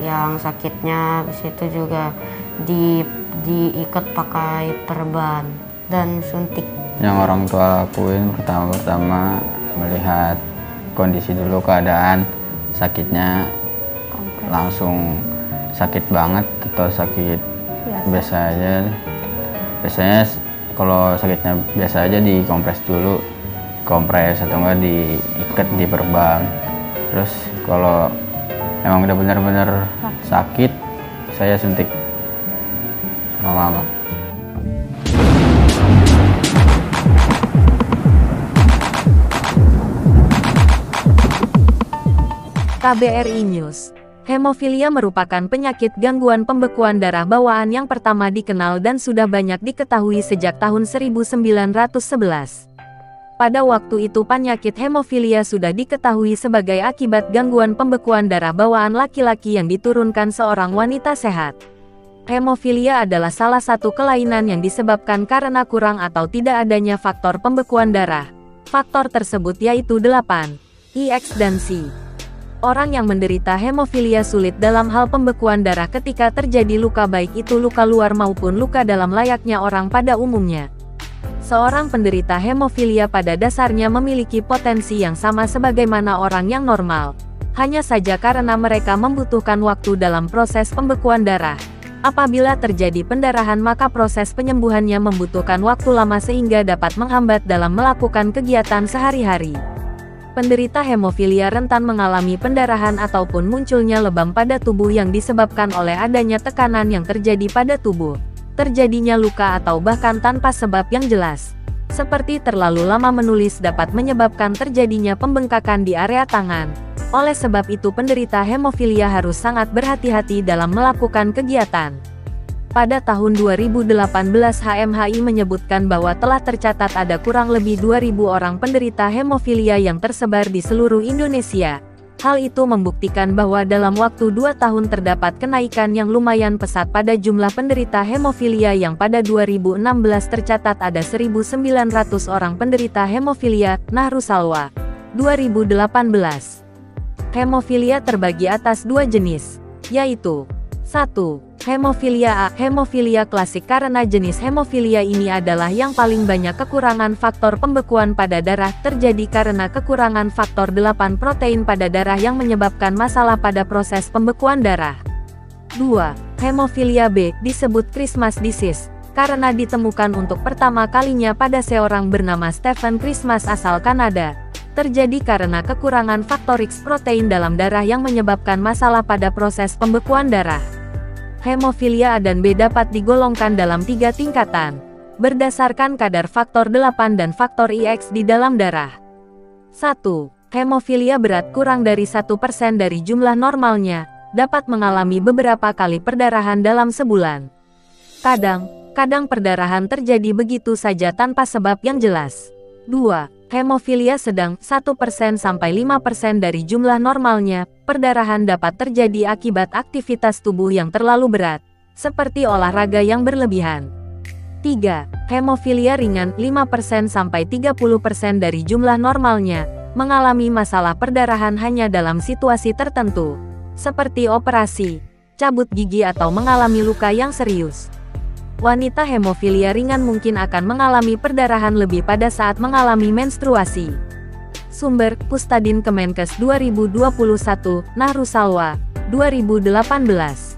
yang sakitnya, habis itu juga diikat pakai perban dan suntik. Yang orang tua lakuin pertama-tama melihat kondisi dulu, keadaan sakitnya langsung sakit banget atau sakit biasa aja. Biasanya kalau sakitnya biasa aja dikompres dulu, kompres atau enggak diikat di perban. Terus kalau emang udah benar-benar sakit, saya suntik sama mama. KBRI News. Hemofilia merupakan penyakit gangguan pembekuan darah bawaan yang pertama dikenal dan sudah banyak diketahui sejak tahun 1911. Pada waktu itu penyakit hemofilia sudah diketahui sebagai akibat gangguan pembekuan darah bawaan laki-laki yang diturunkan seorang wanita sehat. Hemofilia adalah salah satu kelainan yang disebabkan karena kurang atau tidak adanya faktor pembekuan darah. Faktor tersebut yaitu 8, I, X, dan C. Orang yang menderita hemofilia sulit dalam hal pembekuan darah ketika terjadi luka, baik itu luka luar maupun luka dalam layaknya orang pada umumnya. Seorang penderita hemofilia pada dasarnya memiliki potensi yang sama sebagaimana orang yang normal. Hanya saja karena mereka membutuhkan waktu dalam proses pembekuan darah. Apabila terjadi pendarahan maka proses penyembuhannya membutuhkan waktu lama sehingga dapat menghambat dalam melakukan kegiatan sehari-hari. Penderita hemofilia rentan mengalami pendarahan ataupun munculnya lebam pada tubuh yang disebabkan oleh adanya tekanan yang terjadi pada tubuh. Terjadinya luka atau bahkan tanpa sebab yang jelas. Seperti terlalu lama menulis dapat menyebabkan terjadinya pembengkakan di area tangan. Oleh sebab itu penderita hemofilia harus sangat berhati-hati dalam melakukan kegiatan. Pada tahun 2018 HMHI menyebutkan bahwa telah tercatat ada kurang lebih 2.000 orang penderita hemofilia yang tersebar di seluruh Indonesia. Hal itu membuktikan bahwa dalam waktu 2 tahun terdapat kenaikan yang lumayan pesat pada jumlah penderita hemofilia yang pada 2016 tercatat ada 1.900 orang penderita hemofilia. Nahrusalwa, 2018. Hemofilia terbagi atas 2 jenis, yaitu 1. Hemofilia A. Hemofilia klasik karena jenis hemofilia ini adalah yang paling banyak kekurangan faktor pembekuan pada darah terjadi karena kekurangan faktor 8 protein pada darah yang menyebabkan masalah pada proses pembekuan darah. 2. Hemofilia B. Disebut Christmas disease karena ditemukan untuk pertama kalinya pada seorang bernama Stephen Christmas asal Kanada. Terjadi karena kekurangan faktor X protein dalam darah yang menyebabkan masalah pada proses pembekuan darah. Hemofilia A dan B dapat digolongkan dalam 3 tingkatan, berdasarkan kadar faktor 8 dan faktor IX di dalam darah. 1. Hemofilia berat kurang dari 1% dari jumlah normalnya, dapat mengalami beberapa kali perdarahan dalam sebulan. Kadang perdarahan terjadi begitu saja tanpa sebab yang jelas. 2. Hemofilia sedang 1% sampai 5% dari jumlah normalnya, perdarahan dapat terjadi akibat aktivitas tubuh yang terlalu berat, seperti olahraga yang berlebihan. 3. Hemofilia ringan 5% sampai 30% dari jumlah normalnya, mengalami masalah perdarahan hanya dalam situasi tertentu, seperti operasi, cabut gigi atau mengalami luka yang serius. Wanita hemofilia ringan mungkin akan mengalami perdarahan lebih pada saat mengalami menstruasi. Sumber, Pustadin Kemenkes 2021, Nahrusalwa, 2018.